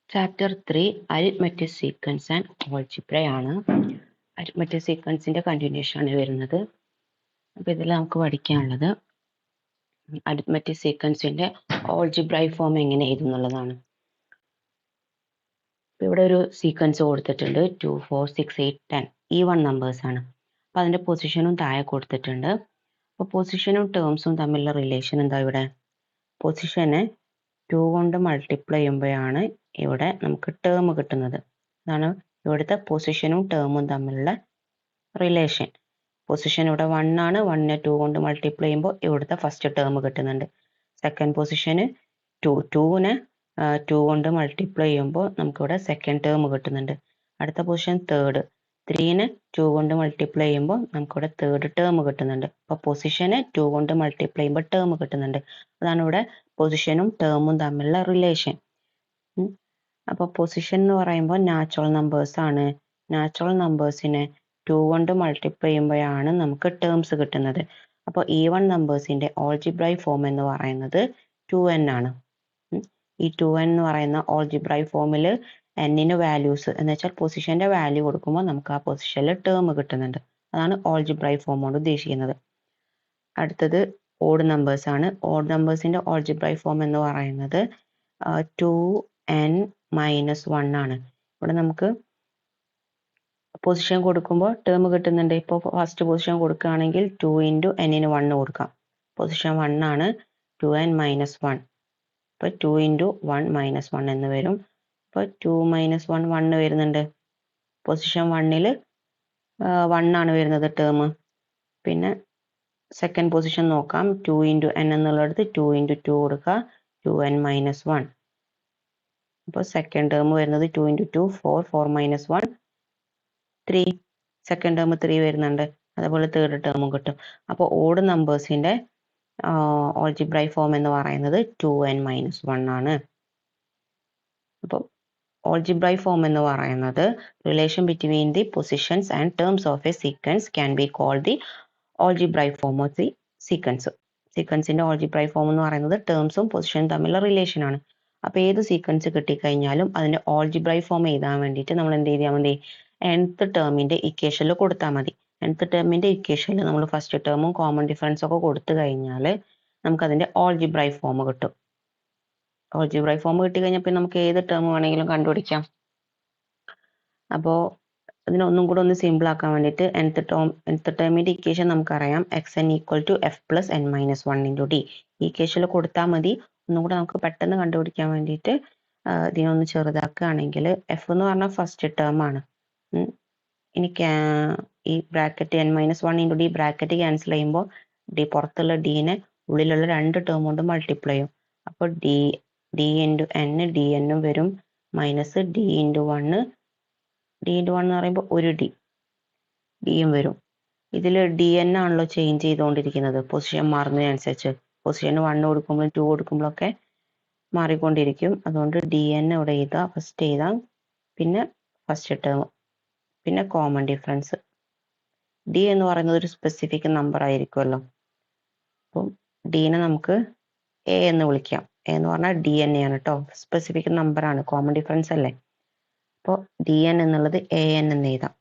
Chapter 3 arithmetic sequence and algebra ആണ്. Arithmetic സീക്വൻസിന്റെ continuation ആണ് വരുന്നത്. അപ്പോൾ ഇതിൽ നമുക്ക് പഠിക്കാനുള്ളത് അരിത്മെറ്റിക് സീക്വൻസിന്റെ ഓൾജിബ്രൈക് ഫോം എങ്ങനെ എഴുതുന്നുള്ളതാണ്. ഇവിടെ ഒരു സീക്വൻസ് കൊടുത്തിട്ടുണ്ട് 2 4 6 8 10 ഈവൺ നമ്പേഴ്സ് ആണ്. അപ്പോൾ അതിന്റെ പൊസിഷനും താഴെ കൊടുത്തിട്ടുണ്ട്. അപ്പോൾ പൊസിഷനും ടേംസും തമ്മിലുള്ള റിലേഷൻ എന്താ? ഇവിടെ പൊസിഷനെ 2 കൊണ്ട് മൾട്ടിപ്ലൈ ചെയ്യുമ്പോഴാണ് ഇവിടെ നമുക്ക് ടേം കിട്ടുന്നത്. അതാണ് ഇവിടുത്തെ പൊസിഷനും ടേമും തമ്മിലുള്ള റിലേഷൻ. പൊസിഷൻ ഇവിടെ 1 ആണ്. 1നെ 2 കൊണ്ട് മൾട്ടിപ്ലൈ ചെയ്യുമ്പോൾ ഇവിടുത്തെ ഫസ്റ്റ് ടേം കിട്ടുന്നുണ്ട്. സെക്കൻഡ് പൊസിഷന് 2നെ 2 കൊണ്ട് മൾട്ടിപ്ലൈ ചെയ്യുമ്പോൾ നമുക്കിവിടെ സെക്കൻഡ് ടേം കിട്ടുന്നുണ്ട്. അടുത്ത പൊസിഷൻ തേർഡ്, 3നെ 2 കൊണ്ട് മൾട്ടിപ്ലൈ ചെയ്യുമ്പോൾ നമുക്കിവിടെ തേർഡ് ടേം കിട്ടുന്നുണ്ട്. അപ്പോൾ പൊസിഷനെ 2 കൊണ്ട് മൾട്ടിപ്ലൈ ചെയ്യുമ്പോൾ ടേം കിട്ടുന്നുണ്ട്. അതാണ് ഇവിടെ പൊസിഷനും ടേമും തമ്മിലുള്ള റിലേഷൻ. അപ്പോൾ പൊസിഷൻ എന്ന് പറയുമ്പോൾ നാച്ചുറൽ നമ്പേഴ്സ് ആണ്. നാച്ചുറൽ നമ്പേഴ്സിനെ 2 കൊണ്ട് മൾട്ടിപ്ലൈ ചെയ്യുമ്പോഴാണ് നമുക്ക് ടേംസ് കിട്ടുന്നത്. അപ്പോൾ ഈവൺ നമ്പേഴ്സിന്റെ ഓൾജിബ്രൈക് ഫോം എന്ന് പറയുന്നത് 2n ആണ്. ഈ 2n എന്ന് പറയുന്ന ഓൾജിബ്രൈക് ഫോമിൽ n വാല്യൂസ് എന്ന് വെച്ചാൽ പൊസിഷന്റെ വാല്യൂ കൊടുക്കുമ്പോൾ നമുക്ക് ആ പൊസിഷനിൽ ടേം കിട്ടുന്നുണ്ട്. അതാണ് ഓൾജിബ്രൈക് ഫോം കൊണ്ട് ഉദ്ദേശിക്കുന്നത്. അടുത്തത് ഓഡ് നമ്പേഴ്സ് ആണ്. ഓഡ് നമ്പേഴ്സിന്റെ ഓൾജിബ്രൈക് ഫോം എന്ന് പറയുന്നത് 2n - 1 ആണ്. ഇവിടെ നമുക്ക് പൊസിഷൻ കൊടുക്കുമ്പോൾ ടേം കിട്ടുന്നുണ്ട്. ഇപ്പോൾ ഫസ്റ്റ് പൊസിഷൻ കൊടുക്കുകയാണെങ്കിൽ 2 × n 1 കൊടുക്കാം. പൊസിഷൻ 1 ആണ്. 2n - 1. അപ്പോൾ 2 × 1 - 1 എന്ന് വരും. അപ്പോൾ 2 - 1 1 വരുന്നുണ്ട്. പൊസിഷൻ 1ൽ 1 ആണ് വരുന്നത് ടേം. പിന്നെ സെക്കൻഡ് പൊസിഷൻ നോക്കാം. 2 × n എന്നുള്ളിടത്ത് 2 × 2 കൊടുക്കുക. 2n - 1. അപ്പോൾ സെക്കൻഡ് ടേം വരുന്നത് 2 × 2 4 4 - 1 3. സെക്കൻഡ് ടേം 3 വരുന്നുണ്ട്. അതുപോലെ തേർഡ് ടേമും കിട്ടും. അപ്പോൾ ഓഡ് നമ്പേഴ്സിന്റെ ഓൾജിബ്രൈക് ഫോം എന്ന് പറയുന്നത് 2n - 1 ആണ്. അപ്പോൾ ഓൾജിബ്രൈക് ഫോം എന്ന് പറയുന്നത് relation between the positions and terms of a sequence can be called the algebraic form of the sequence. സീക്വൻസിന്റെ ഓൾജിബ്രൈക് ഫോം എന്ന് പറയുന്നത് ടേംസും പൊസിഷനും തമ്മിലുള്ള റിലേഷൻ ആണ്. അപ്പോൾ ഏത് സീക്വൻസ് കിട്ടിക്കഴിഞ്ഞാലും അതിന്റെ ഓൾജിബ്രൈക് ഫോം എഴുതാൻ വേണ്ടിയിട്ട് നമ്മൾ എന്ത് ചെയ്താൽ മതി? nth ടേമിന്റെ ഇക്വേഷനിൽ കൊടുത്താൽ മതി. nth ടേമിന്റെ ഇക്വേഷനിൽ നമ്മൾ ഫസ്റ്റ് ടേമും കോമൺ ഡിഫറൻസ് ഒക്കെ കൊടുത്തു കഴിഞ്ഞാൽ നമുക്ക് അതിന്റെ ഓൾജിബ്രൈക് ഫോം കിട്ടും. ഓൾജിബ്രൈക് ഫോം കിട്ടിക്കഴിഞ്ഞാൽ പിന്നെ നമുക്ക് ഏത് ടേം വേണമെങ്കിലും കണ്ടുപിടിക്കാം. അപ്പോൾ ഇതിനൊന്നും കൂടെ ഒന്ന് സിമ്പിൾ ആക്കാൻ വേണ്ടിയിട്ട് nth ടേമിന്റെ ഇക്വേഷൻ നമുക്കറിയാം. xn = f + n - 1 × d. ഈ ഇക്വേഷനിൽ കൊടുത്താൽ മതി. ഒന്നും കൂടെ നമുക്ക് പെട്ടെന്ന് കണ്ടുപിടിക്കാൻ വേണ്ടിയിട്ട് ഇതിനൊന്ന് ചെറുതാക്കുകയാണെങ്കിൽ f എന്ന് പറഞ്ഞാൽ ഫസ്റ്റ് ടേം ആണ്. ഇനി ഈ bracket n - 1 × d bracket cancel ചെയ്യുമ്പോൾ d പുറത്തുള്ള dനെ ഉള്ളിലുള്ള രണ്ട് ടേം കൊണ്ട് മൾട്ടിപ്ലൈ ചെയ്യും. അപ്പോൾ d × n dn വരും മൈനസ് d × 1 d × 1 എന്ന് പറയുമ്പോൾ ഒരു ഡിയും വരും. ഇതിൽ dn ആണല്ലോ ചേഞ്ച് ചെയ്തുകൊണ്ടിരിക്കുന്നത് പൊസിഷൻ മാറുന്നതിനനുസരിച്ച്. പൊസിഷൻ 1 കൊടുക്കുമ്പോഴും 2 കൊടുക്കുമ്പോഴൊക്കെ മാറിക്കൊണ്ടിരിക്കും. അതുകൊണ്ട് dn ഇവിടെ എഴുതാം, ഫസ്റ്റ് എഴുതാം. പിന്നെ ഫസ്റ്റ് ടേം, പിന്നെ കോമൺ ഡിഫറൻസ്. d എന്ന് പറയുന്നത് ഒരു സ്പെസിഫിക് നമ്പർ ആയിരിക്കുമല്ലോ. അപ്പം dനെ നമുക്ക് a എന്ന് വിളിക്കാം. a എന്ന് പറഞ്ഞാൽ dn ആണ് കേട്ടോ. സ്പെസിഫിക് നമ്പർ ആണ്, കോമൺ ഡിഫറൻസ് അല്ലേ. അപ്പോൾ dn എന്നുള്ളത് an എന്ന് എഴുതാം.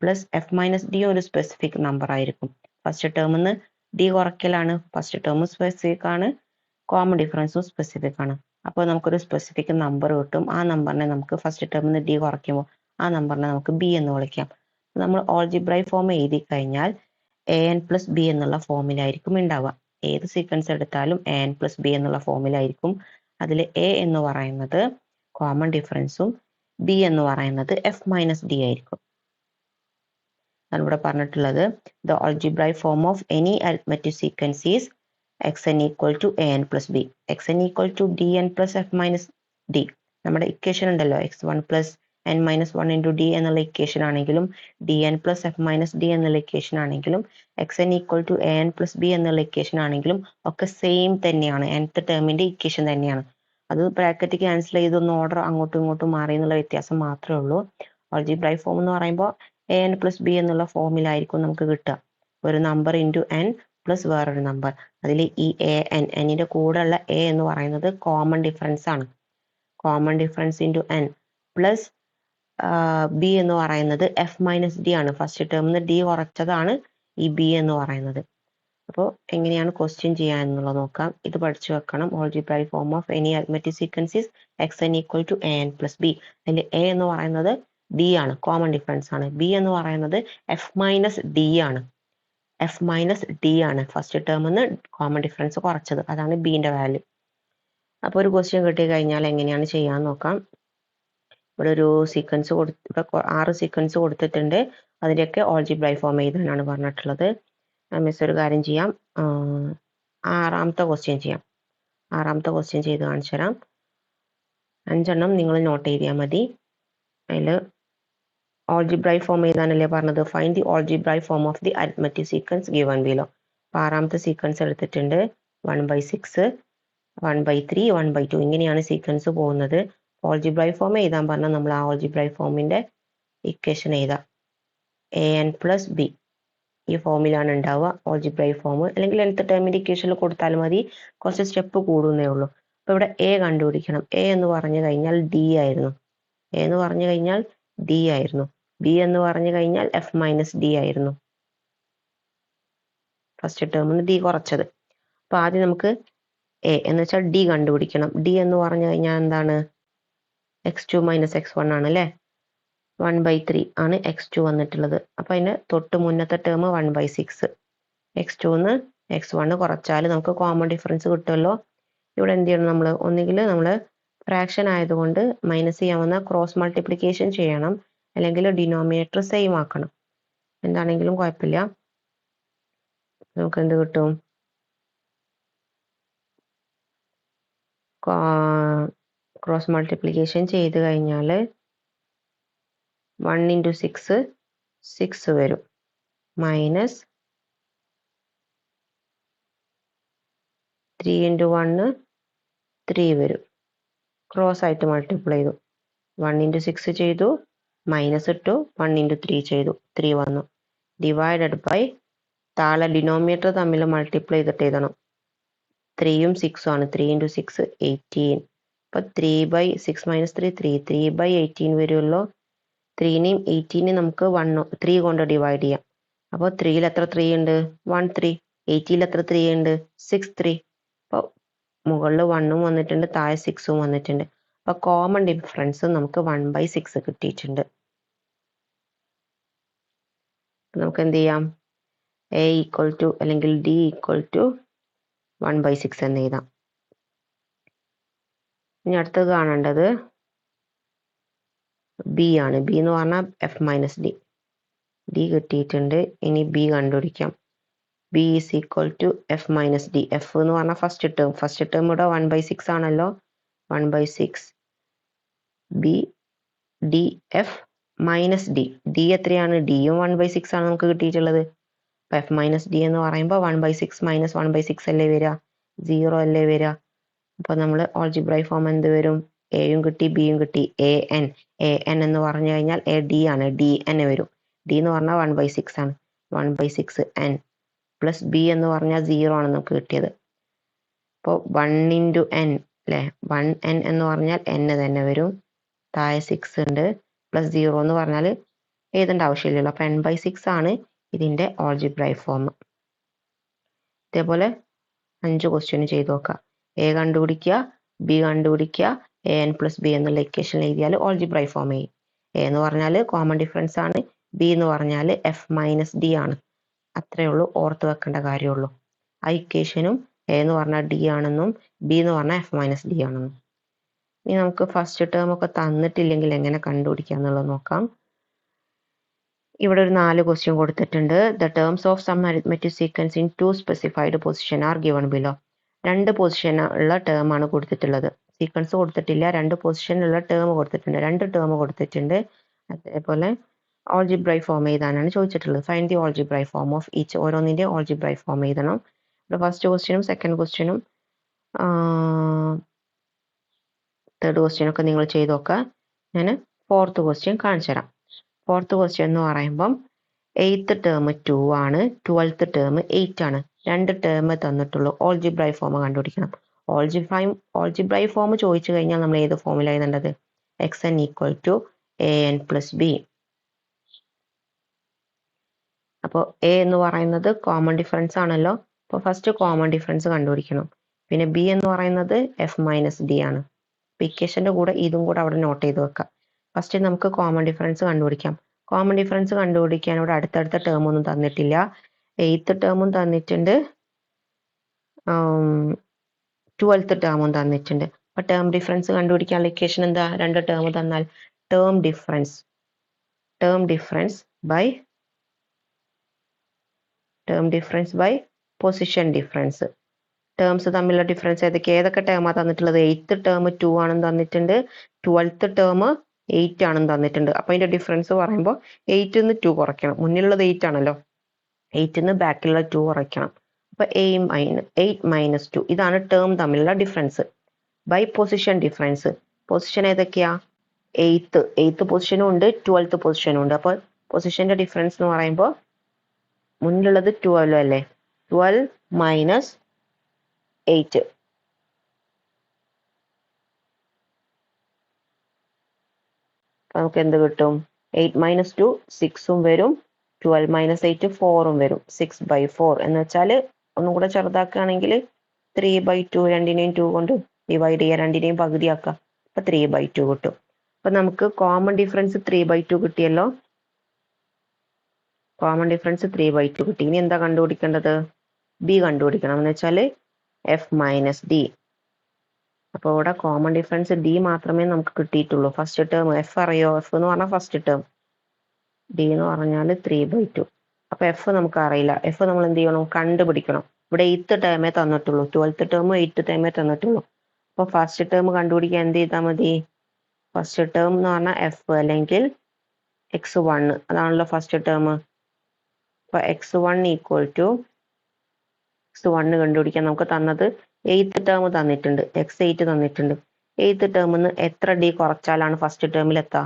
പ്ലസ് f - d ഒരു സ്പെസിഫിക് നമ്പർ ആയിരിക്കും. ഫസ്റ്റ് ടേമിൽ നിന്ന് d കുറയ്ക്കലാണ്. ഫസ്റ്റ് ടേം സ്പെസിഫിക് ആണ്, കോമൺ ഡിഫറൻസും സ്പെസിഫിക് ആണ്. അപ്പോൾ നമുക്കൊരു സ്പെസിഫിക് നമ്പർ കിട്ടും. ആ നമ്പറിനെ നമുക്ക് ഫസ്റ്റ് ടേമിൽ നിന്ന് d കുറയ്ക്കുമ്പോൾ ആ നമ്പറിനെ നമുക്ക് b എന്ന് വിളിക്കാം. നമ്മൾ ഓൾജിബ്രൈക് ഫോം എഴുതി കഴിഞ്ഞാൽ an + b എന്നുള്ള ഫോമിലായിരിക്കും ഉണ്ടാവുക. ഏത് സീക്വൻസ് എടുത്താലും an + b എന്നുള്ള ഫോമിലായിരിക്കും. അതിൽ a എന്ന് പറയുന്നത് കോമൺ ഡിഫറൻസും b എന്ന് പറയുന്നത് f - d ആയിരിക്കും. ആണ് ഇവിടെ പറഞ്ഞിട്ടുള്ളത്. The algebraic form of any arithmetic sequence is xn = an + b. xn = dn + f - d. നമ്മുടെ ഇക്വേഷൻ ഉണ്ടല്ലോ, x1 + n - 1 × d എന്നുള്ള ഇക്വേഷൻ ആണെങ്കിലും dn + f - d എന്നുള്ള ഇക്വേഷൻ ആണെങ്കിലും xn = an + b എന്നുള്ള ഇക്വേഷൻ ആണെങ്കിലും ഒക്കെ സെയിം തന്നെയാണ്. nth ടേമിന്റെ ഇക്വേഷൻ തന്നെയാണ്. അത് ബ്രാക്കറ്റ് ക്യാൻസൽ ചെയ്തൊന്ന് ഓർഡർ അങ്ങോട്ടും ഇങ്ങോട്ടും മാറി എന്നുള്ള വ്യത്യാസം മാത്രമേ ഉള്ളൂ. ഓൾജിബ്രൈക് ഫോം എന്ന് പറയുമ്പോൾ an + b എന്നുള്ള ഫോമിലായിരിക്കും നമുക്ക് കിട്ടുക. ഒരു നമ്പർ ഇൻറ്റു n പ്ലസ് വേറൊരു നമ്പർ. അതിൽ ഈ ന്റെ കൂടെ ഉള്ള a എന്ന് പറയുന്നത് കോമൺ ഡിഫറൻസ് ആണ്. Common difference into N plus B എന്ന് പറയുന്നത് എഫ് മൈനസ് ഡി ആണ്. ഫസ്റ്റ് ടേമിൽ ഡി കുറച്ചതാണ് ഈ ബി എന്ന് പറയുന്നത്. അപ്പോൾ എങ്ങനെയാണ് ക്വസ്റ്റ്യൻ ചെയ്യാൻ എന്നുള്ളത് നോക്കാം. ഇത് പഠിച്ചു വെക്കണം. Algebraic form of any arithmetic sequence is X N equal to A N plus B. അതിൽ എ എന്ന് പറയുന്നത് ഡി ആണ്, കോമൺ ഡിഫറൻസ് ആണ്. ബി എന്ന് പറയുന്നത് എഫ് മൈനസ് ഡി ആണ്. എഫ് മൈനസ് ഡി ആണ് ഫസ്റ്റ് ടേമിൽ നിന്ന് കോമൺ ഡിഫറൻസ് കുറച്ചത്, അതാണ് ബിന്റെ വാല്യൂ. അപ്പോൾ ഒരു ക്വസ്റ്റ്യൻ കിട്ടി കഴിഞ്ഞാൽ എങ്ങനെയാണ് ചെയ്യാൻ നോക്കാം. ഇവിടെ ഒരു സീക്വൻസ് ഇവിടെ 6 സീക്വൻസ് കൊടുത്തിട്ടുണ്ട്. അതിൻ്റെയൊക്കെ ഓൾജിബ്രൈക് ഫോം എഴുതാനാണ് പറഞ്ഞിട്ടുള്ളത്. മിസ് ഒരു കാര്യം ചെയ്യാം, ആറാമത്തെ ക്വസ്റ്റ്യൻ ചെയ്യാം. ആറാമത്തെ ക്വസ്റ്റ്യൻ ചെയ്ത് കാണിച്ചു തരാം. 5 എണ്ണം നിങ്ങൾ നോട്ട് ചെയ്താൽ മതി. അതിൽ ഓൾജിബ്രൈക് ഫോം എഴുതാനല്ലേ പറഞ്ഞത്. Find the algebraic form of the arithmetic sequence given below. അപ്പോൾ ആറാമത്തെ സീക്വൻസ് എടുത്തിട്ടുണ്ട്. 1/6, 1/3, 1/2 ഇങ്ങനെയാണ് സീക്വൻസ് പോകുന്നത്. ഓൾജിബ്രൈക് ഫോം എഴുതാൻ പറഞ്ഞാൽ നമ്മൾ ആ ഓൾജിബ്രൈക് ഫോമിന്റെ ഇക്വേഷൻ എഴുതാം. എ എൻ പ്ലസ് ബി ഈ ഫോമിലാണ് ഉണ്ടാവുക ഓൾജിബ്രൈക് ഫോം. അല്ലെങ്കിൽ nth ടേമിന്റെ ഇക്വേഷനിൽ കൊടുത്താൽ മതി, കുറച്ച് സ്റ്റെപ്പ് കൂടുന്നേ ഉള്ളൂ. അപ്പോൾ ഇവിടെ എ കണ്ടുപിടിക്കണം. എ എന്ന് പറഞ്ഞു കഴിഞ്ഞാൽ ഡി ആയിരുന്നു. എ എന്ന് പറഞ്ഞു കഴിഞ്ഞാൽ ഡി ആയിരുന്നു. ബി എന്ന് പറഞ്ഞു കഴിഞ്ഞാൽ എഫ് മൈനസ് ഡി ആയിരുന്നു. ഫസ്റ്റ് ടേമിൽ ഡി കുറച്ചത്. അപ്പോൾ ആദ്യം നമുക്ക് എ എന്ന് വെച്ചാൽ ഡി കണ്ടുപിടിക്കണം. ഡി എന്ന് പറഞ്ഞു കഴിഞ്ഞാൽ എന്താണ്? x2 മൈനസ് x1 ആണ് അല്ലേ. 1/3 ആണ് x2 വന്നിട്ടുള്ളത്. അപ്പോൾ അതിന് തൊട്ട് മുന്നത്തെ ടേം 1/6. x2 ന്ന് x1 കുറച്ചാൽ നമുക്ക് കോമൺ ഡിഫറൻസ് കിട്ടുമല്ലോ. ഇവിടെ എന്ത് ചെയ്യണം നമ്മൾ? ഒന്നുകിൽ നമ്മൾ ഫ്രാക്ഷൻ ആയതുകൊണ്ട് മൈനസ് ചെയ്യാവുന്ന ക്രോസ് മൾട്ടിപ്ലിക്കേഷൻ ചെയ്യണം, അല്ലെങ്കിൽ ഡിനോമിനേറ്റർ സെയിം ആക്കണം. എന്താണെങ്കിലും കുഴപ്പമില്ല. നമുക്ക് എന്ത് കിട്ടും? ക്രോസ് മൾട്ടിപ്ലിക്കേഷൻ ചെയ്ത് കഴിഞ്ഞാൽ 1 × 6 6 വരും, മൈനസ് 3 × 1 3 വരും. ക്രോസ് ആയിട്ട് മൾട്ടിപ്ലൈ ചെയ്തു. 1 × 6 ചെയ്തു, മൈനസ് ഇട്ടു, 1 × 3 ചെയ്തു, 3 വന്നു. ഡിവൈഡഡ് ബൈ താഴെ ഡിനോമിനേറ്റർ തമ്മിൽ മൾട്ടിപ്ലൈ ചെയ്തിട്ട് എഴുതണം. 3ഉം 6ഉം ആണ്. 3 × 6 18. അപ്പോൾ 3/6 മൈനസ് 3 3 3/18 വരുമല്ലോ. 3നെയും 18നെയും നമുക്ക് 3 കൊണ്ട് ഡിവൈഡ് ചെയ്യാം. അപ്പോൾ 3ൽ എത്ര 3 ഉണ്ട്? 1 3. 18ൽ എത്ര 3 ഉണ്ട്? 6 3. അപ്പോൾ മുകളിൽ 1ഉം വന്നിട്ടുണ്ട്, താഴെ 6ഉം വന്നിട്ടുണ്ട്. അപ്പോൾ കോമൺ ഡിഫറൻസ് നമുക്ക് 1/6 കിട്ടിയിട്ടുണ്ട്. നമുക്ക് എന്ത് ചെയ്യാം? എ ഈക്വൽ ടു അല്ലെങ്കിൽ ഡി ഈക്വൽ ടു 1/6 എന്ന് എഴുതാം. ഇനി അടുത്തത് കാണേണ്ടത് ബി ആണ്. ബി എന്ന് പറഞ്ഞാൽ എഫ് മൈനസ് ഡി. ഡി കിട്ടിയിട്ടുണ്ട്. ഇനി ബി കണ്ടുപിടിക്കാം. B is equal to F minus D. F എന്ന് പറഞ്ഞാൽ ഫസ്റ്റ് ടേം ഇവിടെ 1/6 ആണല്ലോ. 1/6 B D F minus D. D എത്രയാണ്? ഡിയും 1/6 ആണ് നമുക്ക് കിട്ടിയിട്ടുള്ളത്. അപ്പോൾ എഫ് മൈനസ് ഡി എന്ന് പറയുമ്പോൾ 1/6 മൈനസ് 1/6 അല്ലേ വരിക? 0 അല്ലേ വരിക? അപ്പോൾ നമ്മൾ ഓൾജിബ്രൈക് ഫോം എന്ത് വരും? എയും കിട്ടി, ബിയും കിട്ടി. എ എൻ എന്ന് പറഞ്ഞു കഴിഞ്ഞാൽ എ ഡി ആണ്. ഡി എൻ വരും. ഡി എന്ന് പറഞ്ഞാൽ 1/6 ആണ്. 1/6 എൻ പ്ലസ് ബി എന്ന് പറഞ്ഞാൽ 0 ആണ് നമുക്ക് കിട്ടിയത്. അപ്പോൾ 1 × n അല്ലേ. 1n എന്ന് പറഞ്ഞാൽ n തന്നെ വരും. താഴെ 6 ഉണ്ട്, പ്ലസ് 0 എന്ന് പറഞ്ഞാൽ എഴുതേണ്ട ആവശ്യമില്ലല്ലോ. അപ്പോൾ n/6 ആണ് ഇതിൻ്റെ ഓൾജിബ്രൈക് ഫോം. ഇതേപോലെ 5 ക്വസ്റ്റ്യൻ ചെയ്ത് നോക്കാം. എ കണ്ടുപിടിക്കുക, ബി കണ്ടുപിടിക്കുക, എ എൻ പ്ലസ് ബി എന്നുള്ള ഇക്വേഷൻ എഴുതിയാൽ ഓൾജിബ്രൈക് ഫോം ചെയ്യും. എ എന്ന് പറഞ്ഞാൽ കോമൺ ഡിഫറൻസ് ആണ്, ബി എന്ന് പറഞ്ഞാൽ എഫ് മൈനസ് ഡി ആണ്. അത്രയേ ഉള്ളൂ, ഓർത്ത് വെക്കേണ്ട കാര്യമുള്ളൂ. ആ ഇക്വേഷനും എ എന്ന് പറഞ്ഞാൽ ഡി ആണെന്നും ബി എന്ന് പറഞ്ഞാൽ എഫ് മൈനസ് ഡി ആണെന്നും. ഇനി നമുക്ക് ഫസ്റ്റ് ടേം ഒക്കെ തന്നിട്ടില്ലെങ്കിൽ എങ്ങനെ കണ്ടുപിടിക്കുക എന്നുള്ളത് നോക്കാം. ഇവിടെ ഒരു 4 ക്വസ്റ്റ്യൻ കൊടുത്തിട്ടുണ്ട്. The terms of some arithmetic sequence in 2 specified position are given below. 2 position ഉള്ള ടേം ആണ് കൊടുത്തിട്ടുള്ളത്. സീക്വൻസ് കൊടുത്തിട്ടില്ല, 2 പൊസിഷനിലുള്ള ടേം കൊടുത്തിട്ടുണ്ട്. 2 ടേം കൊടുത്തിട്ടുണ്ട്. അതേപോലെ ഓൾജിബ്രൈക് ഫോം എഴുതാനാണ് ചോദിച്ചിട്ടുള്ളത്. Find the algebraic form of each. ഓരോന്നിൻ്റെ ഓൾജിബ്രൈക് ഫോം എഴുതണം. ഇവിടെ ഫസ്റ്റ് ക്വസ്റ്റ്യനും സെക്കൻഡ് ക്വസ്റ്റ്യനും തേർഡ് ക്വസ്റ്റ്യനൊക്കെ നിങ്ങൾ ചെയ്ത് നോക്കുക. ഞാൻ 4th ക്വസ്റ്റ്യൻ കാണിച്ചു തരാം. 4th ക്വസ്റ്റ്യൻ എന്ന് പറയുമ്പം 8th ടേം 2 ആണ്, 12th ടേം 8 ആണ്. 2 ടേം തന്നിട്ടുള്ളൂ. ഓൾജിബ്രൈക് ഫോം കണ്ടുപിടിക്കണം. ഓൾജിബ്രൈ ഫോം ചോദിച്ചു കഴിഞ്ഞാൽ നമ്മൾ ഏത് ഫോമിൽ എഴുതേണ്ടത്? xn equal to an plus B. അപ്പോൾ എ എന്ന് പറയുന്നത് കോമൺ ഡിഫറൻസ് ആണല്ലോ. അപ്പോൾ ഫസ്റ്റ് കോമൺ ഡിഫറൻസ് കണ്ടുപിടിക്കണം. പിന്നെ ബി എന്ന് പറയുന്നത് എഫ് മൈനസ് ഡി ആണ്. ഇക്വേഷന്റെ കൂടെ ഇതും കൂടെ അവിടെ നോട്ട് ചെയ്ത് വെക്കാം. ഫസ്റ്റ് നമുക്ക് കോമൺ ഡിഫറൻസ് കണ്ടുപിടിക്കാം. കോമൺ ഡിഫറൻസ് കണ്ടുപിടിക്കാൻ ഇവിടെ അടുത്തടുത്ത ടേം ഒന്നും തന്നിട്ടില്ല. 8th ടേമും തന്നിട്ടുണ്ട്, 12th ടേമും തന്നിട്ടുണ്ട്. അപ്പൊ ടേം ഡിഫറൻസ് കണ്ടുപിടിക്കാനുള്ള ഇക്വേഷൻ എന്താ? രണ്ട് ടേം തന്നാൽ term difference by position difference. Terms തമ്മിലുള്ള ഡിഫറൻസ് ഏതൊക്കെ ടേമാണ് തന്നിട്ടുള്ളത്? 8th ടേം 2 ആണെന്ന് തന്നിട്ടുണ്ട്, 12th ടേം 8 ആണെന്ന് തന്നിട്ടുണ്ട്. അപ്പൊ അതിന്റെ ഡിഫറൻസ് പറയുമ്പോൾ 8 ന്ന് 2 കുറയ്ക്കണം. മുന്നിലുള്ളത് 8 ആണല്ലോ, 8 ന്ന് ബാക്കിലുള്ള 2 കുറയ്ക്കണം. അപ്പൊ 8 മൈനസ് 2 ഇതാണ് ടേം തമ്മിലുള്ള difference. By position difference. Position ഏതൊക്കെയാ? 8th പൊസിഷനും ഉണ്ട്, 12th പൊസിഷനും ഉണ്ട്. അപ്പോൾ പൊസിഷന്റെ ഡിഫറൻസ് എന്ന് പറയുമ്പോൾ മുന്നിലുള്ളത് 12 അല്ലേ, 12 മൈനസ് 8. നമുക്ക് എന്ത് കിട്ടും? 8 മൈനസ് 2 6 വരും, 12 മൈനസ് 8 4 വരും. 6/4 എന്ന് വെച്ചാൽ ഒന്നും കൂടെ ചെറുതാക്കുകയാണെങ്കിൽ 3/2. രണ്ടിനെയും 2 കൊണ്ട് ഡിവൈഡ് ചെയ്യുക, രണ്ടിനെയും പകുതിയാക്കുക. അപ്പൊ 3/2 കിട്ടും. അപ്പൊ നമുക്ക് കോമൺ ഡിഫറൻസ് 3/2 കിട്ടിയല്ലോ. കോമൺ ഡിഫറൻസ് 3/2 കിട്ടി. ഇനി എന്താ കണ്ടുപിടിക്കേണ്ടത്? ബി കണ്ടുപിടിക്കണം. എന്ന് വെച്ചാൽ എഫ് മൈനസ് ഡി. അപ്പോൾ ഇവിടെ കോമൺ ഡിഫറൻസ് ഡി മാത്രമേ നമുക്ക് കിട്ടിയിട്ടുള്ളൂ. ഫസ്റ്റ് ടേം എഫ് അറിയോ? എഫ് എന്ന് പറഞ്ഞാൽ ഫസ്റ്റ് ടേം, ഡി എന്ന് പറഞ്ഞാൽ 3/2. അപ്പൊ എഫ് നമുക്ക് അറിയില്ല. എഫ് നമ്മൾ എന്ത് ചെയ്യണം? കണ്ടുപിടിക്കണം. ഇവിടെ 8th ടേമേ തന്നിട്ടുള്ളൂ, 12th ടേമും 8th ടേമേ തന്നിട്ടുള്ളൂ. അപ്പൊ ഫസ്റ്റ് ടേം കണ്ടുപിടിക്കാൻ എന്ത് ചെയ്താൽ മതി? ഫസ്റ്റ് ടേം എന്ന് പറഞ്ഞാൽ എഫ് അല്ലെങ്കിൽ x1 അതാണല്ലോ ഫസ്റ്റ് ടേം. അപ്പൊ x1 ഈക്വൽ ടു x1 കണ്ടുപിടിക്കാൻ നമുക്ക് തന്നത് 8th ടേം തന്നിട്ടുണ്ട്, x8 തന്നിട്ടുണ്ട്. 8th ടേമിൽ നിന്ന് എത്ര ഡി കുറച്ചാലാണ് ഫസ്റ്റ് ടേമിൽ എത്താം?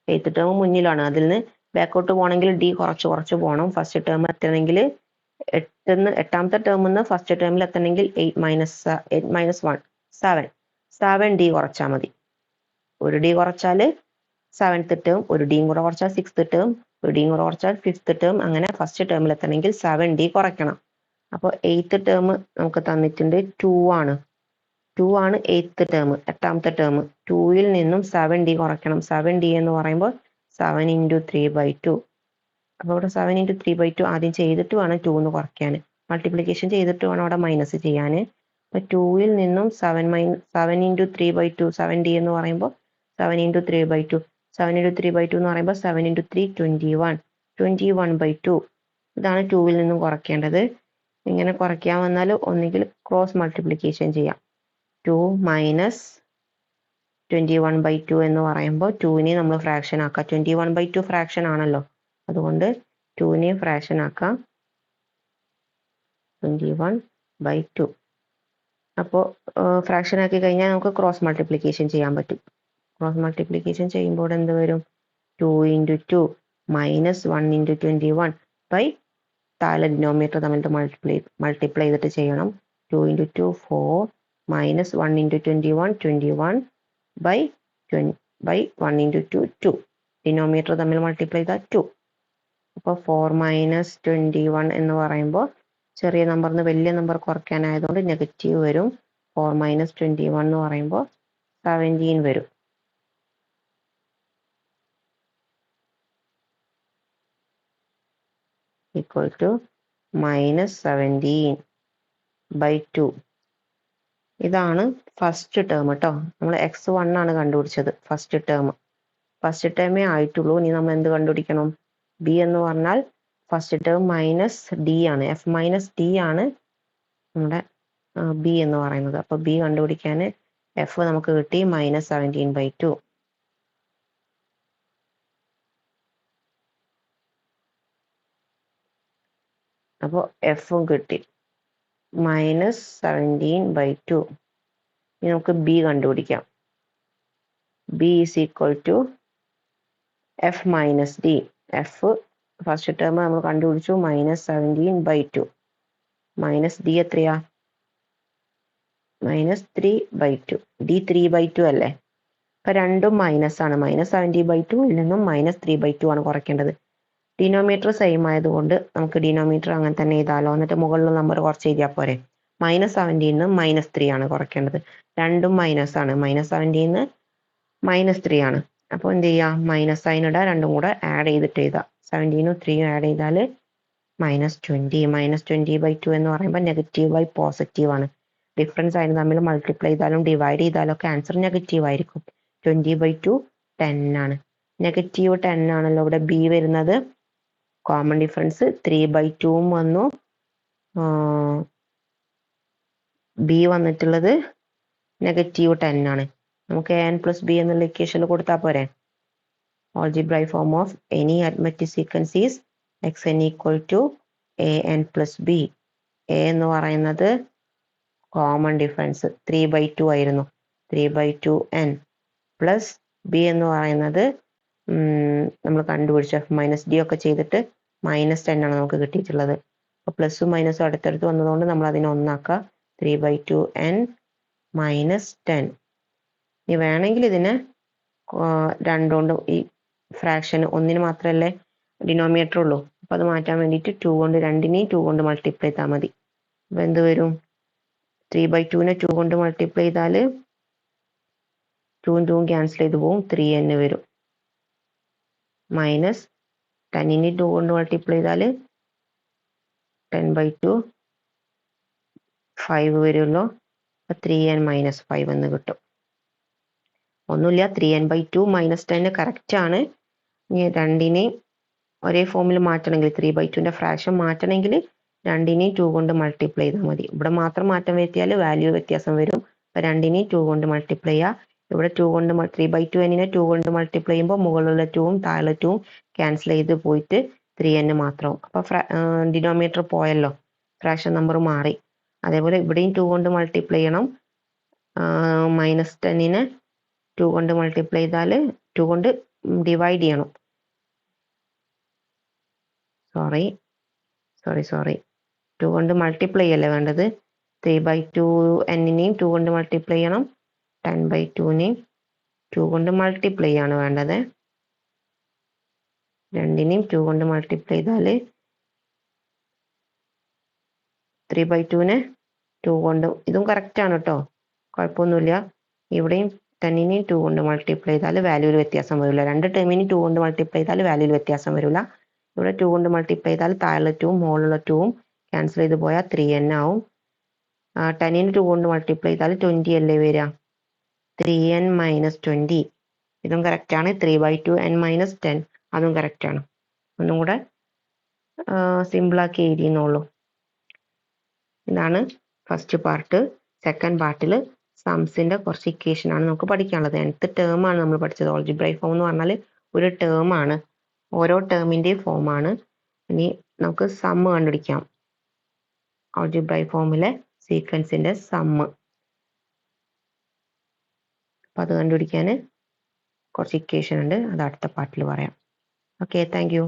8th ടേം മുന്നിലാണ്, അതിൽ നിന്ന് ബാക്കോട്ട് പോകണമെങ്കിൽ ഡി കുറച്ച് പോകണം. ഫസ്റ്റ് ടേം എത്തണമെങ്കിൽ 8th ടേമിൽ നിന്ന് ഫസ്റ്റ് ടേമിൽ എത്തണമെങ്കിൽ 8 മൈനസ് 1 7 ഡി കുറച്ചാൽ മതി. ഒരു ഡി കുറച്ചാൽ 7th ടേം, ഒരു ഡിയും കൂടെ കുറച്ചാൽ 6th ടേം, ഒരു ഡിയും കൂടെ കുറച്ചാൽ 5th ടേം. അങ്ങനെ ഫസ്റ്റ് ടേമിൽ എത്തണമെങ്കിൽ 7 ഡി കുറയ്ക്കണം. അപ്പോൾ 8th ടേം നമുക്ക് തന്നിട്ടുണ്ട് 2 ആണ്. 2 ആണ് 8th ടേം, 8th ടേം. 2ൽ നിന്നും 7 ഡി കുറയ്ക്കണം. 7 ഡി എന്ന് പറയുമ്പോൾ 7 × 3/2. അപ്പോൾ ഇവിടെ 7 × 3/2 ആദ്യം ചെയ്തിട്ട് വേണം 2 എന്ന് കുറയ്ക്കാൻ. മൾട്ടിപ്ലിക്കേഷൻ ചെയ്തിട്ട് വേണം അവിടെ മൈനസ് ചെയ്യാൻ. അപ്പോൾ 2ൽ നിന്നും 7 × 3/2 7 ഡി എന്ന് പറയുമ്പോൾ 7 × 3/2. 7 × 3/2 എന്ന് പറയുമ്പോൾ 7 × 3 21. 21/2. ഇതാണ് 2ൽ നിന്നും കുറയ്ക്കേണ്ടത്. ഇങ്ങനെ കുറയ്ക്കാൻ വന്നാൽ ഒന്നുകിൽ ക്രോസ് മൾട്ടിപ്ലിക്കേഷൻ ചെയ്യാം. 2 മൈനസ് 21/2 എന്ന് പറയുമ്പോൾ 2നെ നമ്മൾ ഫ്രാക്ഷൻ ആക്കാം. 21/2 ഫ്രാക്ഷൻ ആണല്ലോ, അതുകൊണ്ട് 2നെ ഫ്രാക്ഷൻ ആക്കാം. 21/2. അപ്പോൾ ഫ്രാക്ഷൻ ആക്കി കഴിഞ്ഞാൽ നമുക്ക് ക്രോസ് മൾട്ടിപ്ലിക്കേഷൻ ചെയ്യാൻ പറ്റും. ക്രോസ് മൾട്ടിപ്ലിക്കേഷൻ ചെയ്യുമ്പോൾ എന്ത് വരും? 2 × 2 മൈനസ് 1 × 21 ബൈ താഴെ ഡിനോമിനേറ്റർ തമ്മിൽ മൾട്ടിപ്ലൈ ചെയ്തിട്ട് ചെയ്യണം. 2 × 2 4 മൈനസ് 1 × 21 21 ബൈ 1 × 2 2. ഡിനോമിനേറ്റർ തമ്മിൽ മൾട്ടിപ്ലൈ ചെയ്താൽ 2. അപ്പോൾ 4 മൈനസ് 21 എന്ന് പറയുമ്പോൾ ചെറിയ നമ്പറിന് വലിയ നമ്പർ കുറയ്ക്കാനായതുകൊണ്ട് നെഗറ്റീവ് വരും. 4 മൈനസ് 21 എന്ന് പറയുമ്പോൾ 17 വരും. Equal to minus 17/2. ഇതാണ് ഫസ്റ്റ് ടേം കേട്ടോ. നമ്മൾ x1 ആണ് കണ്ടുപിടിച്ചത്, ഫസ്റ്റ് ടേം. ഫസ്റ്റ് ടേമേ ആയിട്ടുള്ളൂ. ഇനി നമ്മൾ എന്ത് കണ്ടുപിടിക്കണം? ബി എന്ന് പറഞ്ഞാൽ ഫസ്റ്റ് ടേം മൈനസ് ഡി ആണ്, എഫ് മൈനസ് ഡി ആണ് നമ്മുടെ ബി എന്ന് പറയുന്നത്. അപ്പോൾ ബി കണ്ടുപിടിക്കാൻ എഫ് നമുക്ക് കിട്ടി മൈനസ് 17/2. അപ്പോൾ എഫും കിട്ടി മൈനസ് 17/2. ഇനി നമുക്ക് ബി കണ്ടുപിടിക്കാം. B is equal to F minus D. F first term നമ്മൾ കണ്ടുപിടിച്ചു, മൈനസ് 17/2. മൈനസ് ഡി എത്രയാ? -3/2. d 3/2 അല്ലേ? അപ്പൊ രണ്ടും മൈനസ് ആണ്. -70/2 നിന്നും -3/2 ആണ് കുറയ്ക്കേണ്ടത്. ഡിനോമിനേറ്റർ സെയിം ആയതുകൊണ്ട് നമുക്ക് ഡിനോമിനേറ്റർ അങ്ങനെ തന്നെ എഴുതാലോ. എന്നിട്ട് മുകളിലുള്ള നമ്പർ കുറച്ച് എഴുതിയാൽ പോരെ. -17 -3 ആണ് കുറയ്ക്കേണ്ടത്. രണ്ടും മൈനസ് ആണ്. -17 -3 ആണ്. അപ്പോൾ എന്ത് ചെയ്യാം, മൈനസ് സൈൻ ഇടുക, രണ്ടും കൂടെ ആഡ് ചെയ്തിട്ട് എഴുതാം. 17 3 ആഡ് ചെയ്താൽ -20. -20/2 എന്ന് പറയുമ്പോൾ നെഗറ്റീവ് ബൈ പോസിറ്റീവ് ആണ്. ഡിഫറൻസ് ആയിട്ട് തമ്മിൽ മൾട്ടിപ്ലൈ ചെയ്താലും ഡിവൈഡ് ചെയ്താലും ഒക്കെ ആൻസർ നെഗറ്റീവ് ആയിരിക്കും. 20/2 10 ആണ്. -10 ആണല്ലോ ഇവിടെ ബി വരുന്നത്. കോമൺ ഡിഫറൻസ് 3/2 വന്നു. ബി വന്നിട്ടുള്ളത് -10 ആണ്. നമുക്ക് an + b എന്നുള്ള ഇക്വേഷനിൽ കൊടുത്താൽ പോരെ. algebraic form of any arithmetic sequence is xn = an + b. a എന്ന് പറയുന്നത് കോമൺ ഡിഫറൻസ് 3/2 ആയിരുന്നു. 3/2n പ്ലസ് ബി എന്ന് പറയുന്നത് നമ്മൾ കണ്ടുപിടിച്ച -d ഒക്കെ ചെയ്തിട്ട് -10 ആണ് നമുക്ക് കിട്ടിയിട്ടുള്ളത്. അപ്പോൾ പ്ലസും മൈനസും അടുത്തടുത്ത് വന്നതുകൊണ്ട് നമ്മൾ അതിനെ ഒന്നാക്കുക. 3/2n - 10. ഇനി വേണമെങ്കിൽ ഇതിനെ രണ്ടുകൊണ്ടും, ഈ ഫ്രാക്ഷൻ ഒന്നിന് മാത്രമല്ലേ ഡിനോമിനേറ്റർ ഉള്ളൂ, അപ്പോൾ അത് മാറ്റാൻ വേണ്ടിയിട്ട് 2 കൊണ്ട്, രണ്ടിനെയും 2 കൊണ്ട് മൾട്ടിപ്ലൈ ചെയ്താൽ മതി. അപ്പോൾ എന്ത് വരും, 3/2നെ 2 കൊണ്ട് മൾട്ടിപ്ലൈ ചെയ്താൽ 2 2 ക്യാൻസൽ ചെയ്ത് പോകും, 3n വരും. -10നെ 2 കൊണ്ട് മൾട്ടിപ്ലൈ ചെയ്താൽ 10/2 5 വരുമല്ലോ. അപ്പോൾ 3n - 5 എന്ന് കിട്ടും. ഒന്നുമില്ല, 3n/2 -10 കറക്റ്റ് ആണ്. ഇനി രണ്ടിനെയും ഒരേ ഫോമിൽ മാറ്റണമെങ്കിൽ, 3/2ന്റെ ഫ്രാക്ഷൻ മാറ്റണമെങ്കിൽ രണ്ടിനെയും 2 കൊണ്ട് മൾട്ടിപ്ലൈ ചെയ്താൽ മതി. ഇവിടെ മാത്രം മാറ്റം വരുത്തിയാൽ വാല്യൂ വ്യത്യാസം വരും. അപ്പോൾ രണ്ടിനെയും 2 കൊണ്ട് മൾട്ടിപ്ലൈ ചെയ്യുക. ഇവിടെ 2 കൊണ്ട് 3/2n 2 കൊണ്ട് മൾട്ടിപ്ലൈ ചെയ്യുമ്പോൾ മുകളിലുള്ള 2ഉം താഴെ 2ഉം ക്യാൻസൽ ചെയ്ത് പോയിട്ട് 3n മാത്രവും. അപ്പോൾ ഡിനോമിനേറ്റർ പോയല്ലോ, ഫ്രാക്ഷൻ നമ്പർ മാറി. അതേപോലെ ഇവിടെയും 2 കൊണ്ട് മൾട്ടിപ്ലൈ ചെയ്യണം. -10നെ 2 കൊണ്ട് മൾട്ടിപ്ലൈ ചെയ്താൽ 2 കൊണ്ട് ഡിവൈഡ് ചെയ്യണം. സോറി 2 കൊണ്ട് മൾട്ടിപ്ലൈ അല്ലേ വേണ്ടത്. 3/2n 2 കൊണ്ട് മൾട്ടിപ്ലൈ ചെയ്യണം. 10/2നെയും 2 കൊണ്ട് മൾട്ടിപ്ലൈ ആണ് വേണ്ടത്. രണ്ടിനെയും 2 കൊണ്ട് മൾട്ടിപ്ലൈ ചെയ്താൽ 3/2നെ 2 കൊണ്ട്, ഇതും കറക്റ്റ് ആണ് കേട്ടോ, കുഴപ്പമൊന്നുമില്ല. ഇവിടെയും 10നെയും 2 കൊണ്ട് മൾട്ടിപ്ലൈ ചെയ്താൽ വാല്യൂവിൽ വ്യത്യാസം വരില്ല. രണ്ട് ടേമിനെയും 2 കൊണ്ട് മൾട്ടിപ്ലൈ ചെയ്താൽ വാല്യൂവിൽ വ്യത്യാസം വരില്ല. ഇവിടെ 2 കൊണ്ട് മൾട്ടിപ്ലൈ ചെയ്താൽ താഴെ 2ഉം മുകളിലുള്ള 2ഉം ക്യാൻസൽ ചെയ്ത് പോയാൽ 3n ആവും. 10നെ 2 കൊണ്ട് മൾട്ടിപ്ലൈ ചെയ്താൽ 20 അല്ലേ വരിക. 3n - 20 ഇതും കറക്റ്റാണ്. 3/2n - 10 അതും കറക്റ്റാണ്. ഒന്നും കൂടെ സിമ്പിളാക്കി എഴുതിയെന്നുള്ളൂ. ഇതാണ് ഫസ്റ്റ് പാർട്ട്. സെക്കൻഡ് പാർട്ടിൽ സംസിന്റെ കുറച്ച് ഇക്വേഷൻ ആണ് നമുക്ക് പഠിക്കാനുള്ളത്. nth ടേം ആണ് നമ്മൾ പഠിച്ചത്. algebraic form എന്ന് പറഞ്ഞാൽ ഒരു ടേം ആണ്, ഓരോ ടേമിന്റെയും ഫോമാണ്. ഇനി നമുക്ക് സം കണ്ടുപിടിക്കാം. algebraic ഫോമിലെ സീക്വൻസിന്റെ സമ്മ്. അപ്പം അത് കണ്ടുപിടിക്കാൻ കുറച്ച് ഇക്വേഷൻ ഉണ്ട്, അത് അടുത്ത പാർട്ടിൽ പറയാം. Okay, thank you.